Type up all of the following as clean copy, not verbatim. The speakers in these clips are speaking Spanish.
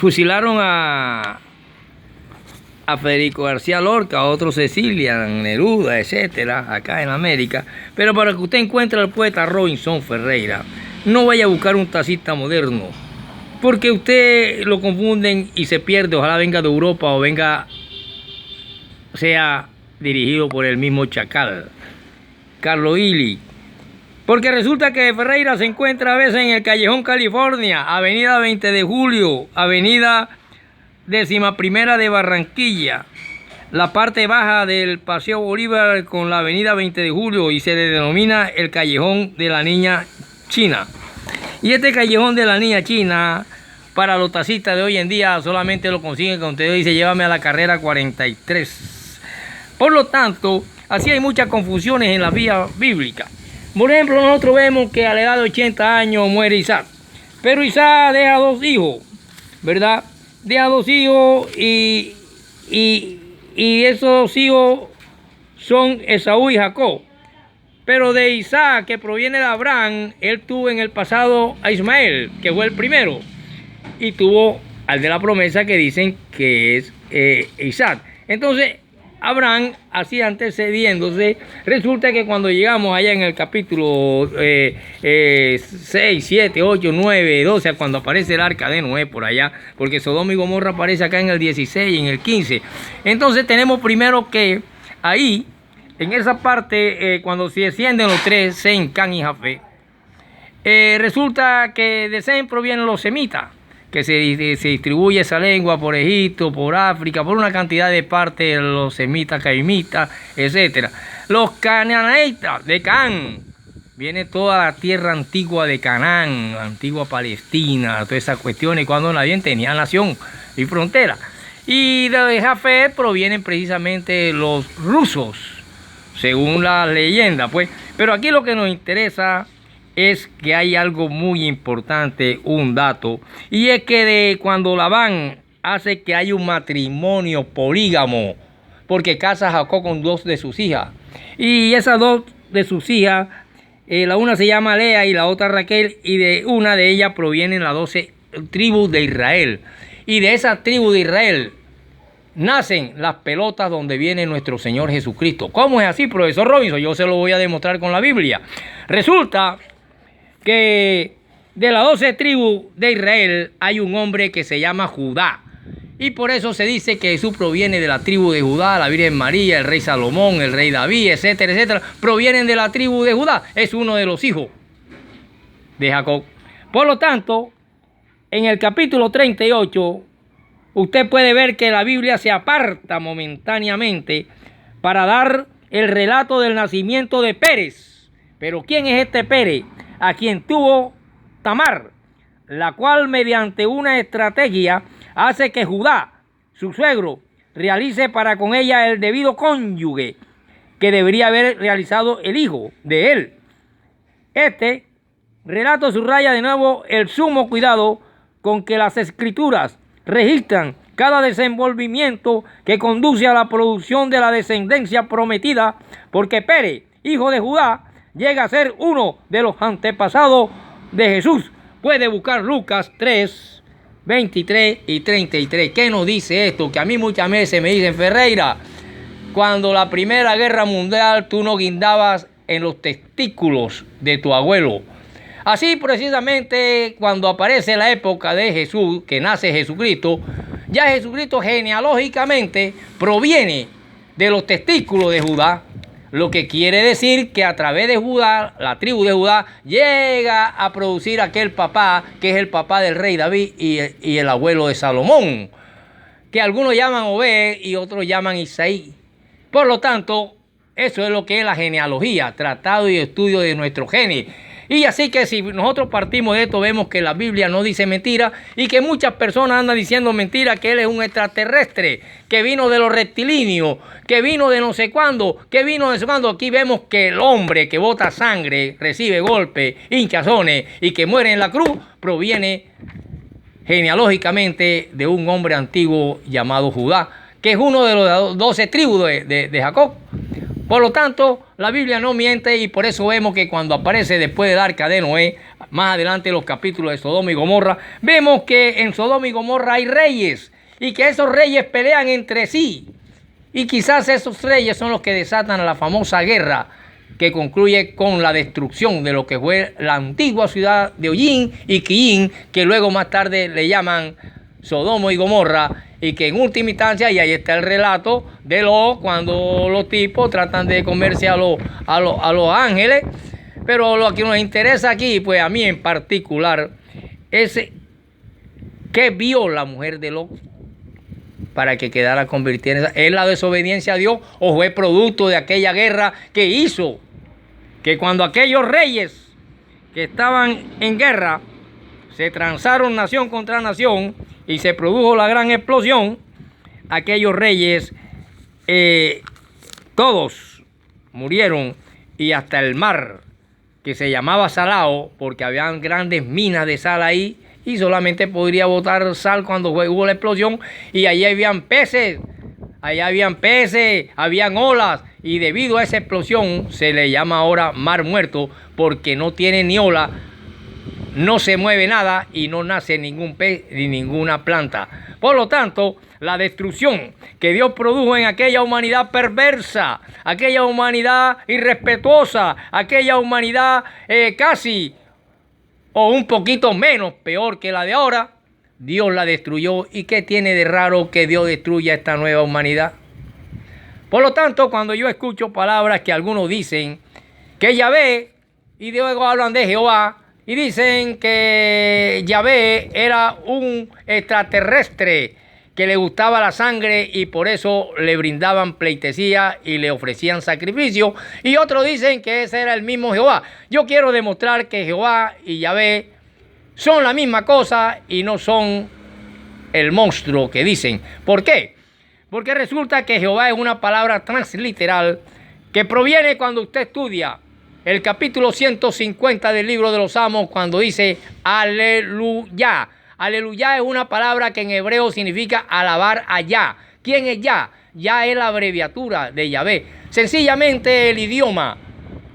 fusilaron a Federico García Lorca, a otro Cecilia, Neruda, etcétera, acá en América. Pero para que usted encuentre al poeta Robinson Ferreira, no vaya a buscar un taxista moderno, porque usted lo confunden y se pierde. Ojalá venga de Europa o sea dirigido por el mismo Chacal, Carlos Ili. Porque resulta que Ferreira se encuentra a veces en el Callejón California, Avenida 20 de Julio, Avenida 11ª de Barranquilla, la parte baja del Paseo Bolívar con la Avenida 20 de Julio, y se le denomina el Callejón de la Niña China. Y este Callejón de la Niña China, para los taxistas de hoy en día, solamente lo consiguen cuando usted dice llévame a la carrera 43. Por lo tanto, así hay muchas confusiones en la vía bíblica. Por ejemplo, nosotros vemos que a la edad de 80 años muere Isaac, pero Isaac deja 2 hijos, ¿verdad? Deja 2 hijos y esos hijos son Esaú y Jacob. Pero de Isaac, que proviene de Abraham, él tuvo en el pasado a Ismael, que fue el primero, y tuvo al de la promesa que dicen que es Isaac. Entonces, Abraham, así antecediéndose, resulta que cuando llegamos allá en el capítulo 6, 7, 8, 9, 12, cuando aparece el arca de Noé por allá, porque Sodoma y Gomorra aparece acá en el 16 y en el 15. Entonces tenemos primero que ahí, en esa parte, cuando se descienden los 3, Sem, Cam y Jafet, resulta que de Sem provienen los semitas, que se distribuye esa lengua por Egipto, por África, por una cantidad de partes, los semitas, caimitas, etc. Los canaanitas de Canaán, viene toda la tierra antigua de Canaán, antigua Palestina, todas esas cuestiones, cuando nadie tenía nación y frontera. Y de Jafet provienen precisamente los rusos, según la leyenda, pues. Pero aquí lo que nos interesa es que hay algo muy importante, un dato, y es que cuando Labán hace que haya un matrimonio polígamo, porque casa a Jacob con 2 de sus hijas, y esas 2 de sus hijas, la una se llama Lea y la otra Raquel, y de una de ellas provienen las 12 tribus de Israel, y de esa tribu de Israel nacen las pelotas donde viene nuestro Señor Jesucristo. ¿Cómo es así, profesor Robinson? Yo se lo voy a demostrar con la Biblia. Resulta que de las 12 tribus de Israel hay un hombre que se llama Judá, y por eso se dice que Jesús proviene de la tribu de Judá. La Virgen María, el rey Salomón, el rey David, etcétera, etcétera, provienen de la tribu de Judá. Es uno de los hijos de Jacob. Por lo tanto, en el capítulo 38 usted puede ver que la Biblia se aparta momentáneamente para dar el relato del nacimiento de Pérez. Pero ¿quién es este Pérez? A quien tuvo Tamar, la cual mediante una estrategia hace que Judá, su suegro, realice para con ella el debido cónyuge que debería haber realizado el hijo de él. Este relato subraya de nuevo el sumo cuidado con que las escrituras registran cada desenvolvimiento que conduce a la producción de la descendencia prometida, porque Pérez, hijo de Judá, llega a ser uno de los antepasados de Jesús. Puede buscar Lucas 3, 23 y 33. ¿Qué nos dice esto? Que a mí muchas veces me dicen, Ferreira, cuando la Primera Guerra Mundial tú no guindabas en los testículos de tu abuelo. Así precisamente cuando aparece la época de Jesús, que nace Jesucristo, ya Jesucristo genealógicamente proviene de los testículos de Judá, lo que quiere decir que a través de Judá, la tribu de Judá, llega a producir aquel papá, que es el papá del rey David y el abuelo de Salomón, que algunos llaman Obed y otros llaman Isaí. Por lo tanto, eso es lo que es la genealogía, tratado y estudio de nuestro genes. Y así que si nosotros partimos de esto, vemos que la Biblia no dice mentira y que muchas personas andan diciendo mentira, que él es un extraterrestre, que vino de los rectilíneos, que vino de no sé cuándo, que vino de no sé cuándo. Aquí vemos que el hombre que bota sangre, recibe golpes, hinchazones y que muere en la cruz, proviene genealógicamente de un hombre antiguo llamado Judá, que es uno de los 12 tribus de Jacob. Por lo tanto, la Biblia no miente y por eso vemos que cuando aparece después del arca de Noé, más adelante en los capítulos de Sodoma y Gomorra, vemos que en Sodoma y Gomorra hay reyes y que esos reyes pelean entre sí. Y quizás esos reyes son los que desatan la famosa guerra que concluye con la destrucción de lo que fue la antigua ciudad de Hollín y Quillín, que luego más tarde le llaman Sodoma y Gomorra, y que en última instancia, y ahí está el relato de cuando los tipos tratan de comerse a los ángeles. Pero lo que nos interesa aquí, pues a mí en particular, es qué vio la mujer de Lot para que quedara convertida en esa. ¿Es la desobediencia a Dios o fue producto de aquella guerra que hizo que cuando aquellos reyes que estaban en guerra se transaron nación contra nación y se produjo la gran explosión, aquellos reyes todos murieron y hasta el mar, que se llamaba Salao porque habían grandes minas de sal ahí y solamente podría botar sal cuando hubo la explosión, y allí habían peces, habían olas, y debido a esa explosión se le llama ahora mar muerto porque no tiene ni ola, no se mueve nada y no nace ningún pez ni ninguna planta. Por lo tanto, la destrucción que Dios produjo en aquella humanidad perversa, aquella humanidad irrespetuosa, aquella humanidad casi o un poquito menos peor que la de ahora, Dios la destruyó. ¿Y qué tiene de raro que Dios destruya esta nueva humanidad? Por lo tanto, cuando yo escucho palabras que algunos dicen que Yahvé, y luego hablan de Jehová, y dicen que Yahvé era un extraterrestre que le gustaba la sangre y por eso le brindaban pleitesía y le ofrecían sacrificio, y otros dicen que ese era el mismo Jehová. Yo quiero demostrar que Jehová y Yahvé son la misma cosa y no son el monstruo que dicen. ¿Por qué? Porque resulta que Jehová es una palabra transliteral que proviene cuando usted estudia el capítulo 150 del libro de los Salmos, cuando dice aleluya. Aleluya es una palabra que en hebreo significa alabar a Yah. ¿Quién es Yah? Yah es la abreviatura de Yahvé. Sencillamente el idioma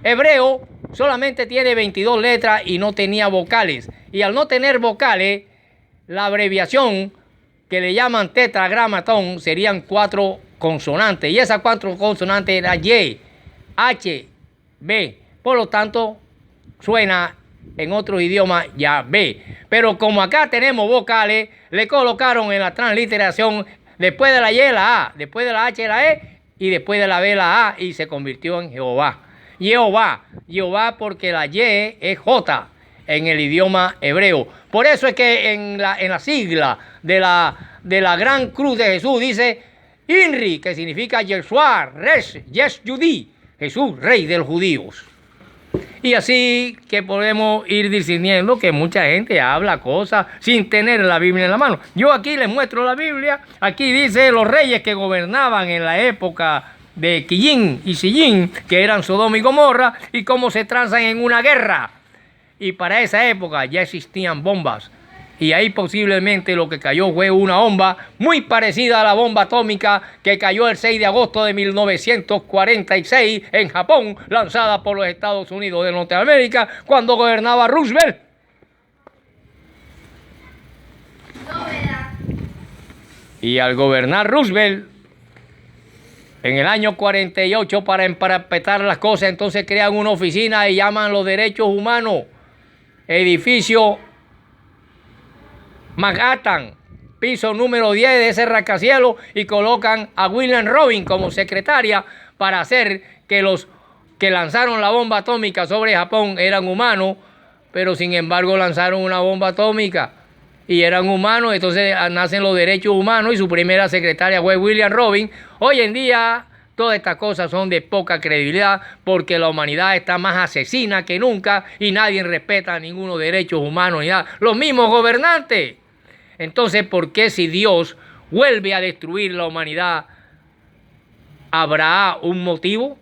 hebreo solamente tiene 22 letras y no tenía vocales. Y al no tener vocales, la abreviación que le llaman tetragramatón serían 4 consonantes. Y esas 4 consonantes eran Y, H, B. Por lo tanto, suena en otros idiomas Yahvé. Pero como acá tenemos vocales, le colocaron en la transliteración después de la Y la A, después de la H la E y después de la B la A, y se convirtió en Jehová. Jehová porque la Y es J en el idioma hebreo. Por eso es que en la sigla de la gran cruz de Jesús dice INRI, que significa Yeshua, Resh, Yesh Judí, Jesús, Rey de los judíos. Y así que podemos ir discerniendo que mucha gente habla cosas sin tener la Biblia en la mano. Yo aquí les muestro la Biblia. Aquí dice los reyes que gobernaban en la época de Quillín y Sillín, que eran Sodoma y Gomorra, y cómo se transan en una guerra. Y para esa época ya existían bombas. Y ahí posiblemente lo que cayó fue una bomba muy parecida a la bomba atómica que cayó el 6 de agosto de 1946 en Japón, lanzada por los Estados Unidos de Norteamérica cuando gobernaba Roosevelt. Y al gobernar Roosevelt en el año 48, para emparapetar las cosas, entonces crean una oficina y llaman los derechos humanos, edificio Manhattan, piso número 10 de ese rascacielos, y colocan a William Robin como secretaria para hacer que los que lanzaron la bomba atómica sobre Japón eran humanos, pero sin embargo lanzaron una bomba atómica y eran humanos. Entonces nacen los derechos humanos y su primera secretaria fue William Robin. Hoy en día todas estas cosas son de poca credibilidad porque la humanidad está más asesina que nunca y nadie respeta ninguno derechos humanos ni nada. Los mismos gobernantes. Entonces, ¿por qué si Dios vuelve a destruir la humanidad, habrá un motivo?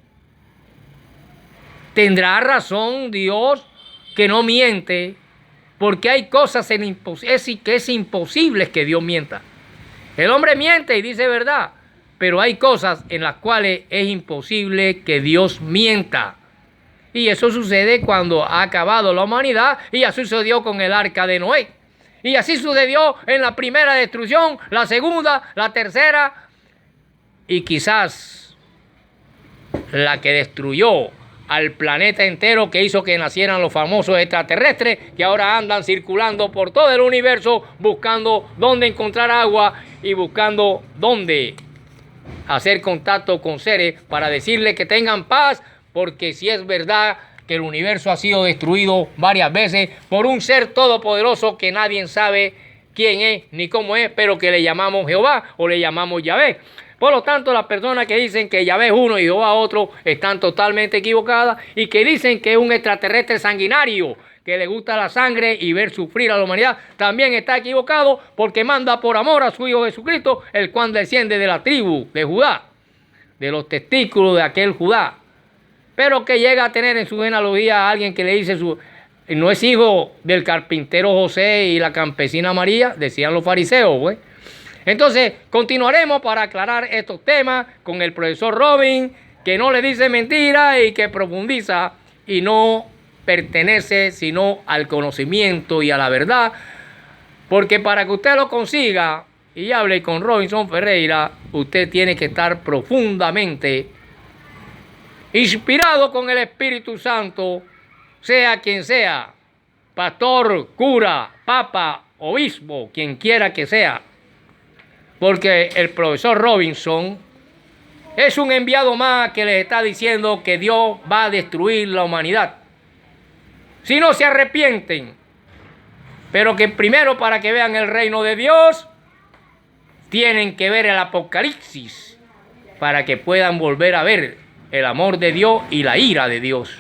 ¿Tendrá razón Dios, que no miente? Porque hay cosas que es imposible que Dios mienta. El hombre miente y dice verdad, pero hay cosas en las cuales es imposible que Dios mienta. Y eso sucede cuando ha acabado la humanidad, y así sucedió con el arca de Noé. Y así sucedió en la primera destrucción, la segunda, la tercera, y quizás la que destruyó al planeta entero, que hizo que nacieran los famosos extraterrestres, que ahora andan circulando por todo el universo buscando dónde encontrar agua y buscando dónde hacer contacto con seres para decirles que tengan paz, porque si es verdad que el universo ha sido destruido varias veces por un ser todopoderoso que nadie sabe quién es ni cómo es, pero que le llamamos Jehová o le llamamos Yahvé. Por lo tanto, las personas que dicen que Yahvé es uno y Jehová otro están totalmente equivocadas, y que dicen que es un extraterrestre sanguinario que le gusta la sangre y ver sufrir a la humanidad también está equivocado, porque manda por amor a su Hijo Jesucristo, el cual desciende de la tribu de Judá, de los testículos de aquel Judá, pero que llega a tener en su genealogía a alguien que le dice no es hijo del carpintero José y la campesina María, decían los fariseos, pues. Entonces, continuaremos para aclarar estos temas con el profesor Robin, que no le dice mentira y que profundiza y no pertenece sino al conocimiento y a la verdad, porque para que usted lo consiga y hable con Robinson Ferreira, usted tiene que estar profundamente inspirado con el Espíritu Santo, sea quien sea, pastor, cura, papa, obispo, quien quiera que sea, porque el profesor Robinson es un enviado más que les está diciendo que Dios va a destruir la humanidad si no se arrepienten, pero que primero, para que vean el reino de Dios, tienen que ver el Apocalipsis para que puedan volver a ver el amor de Dios y la ira de Dios.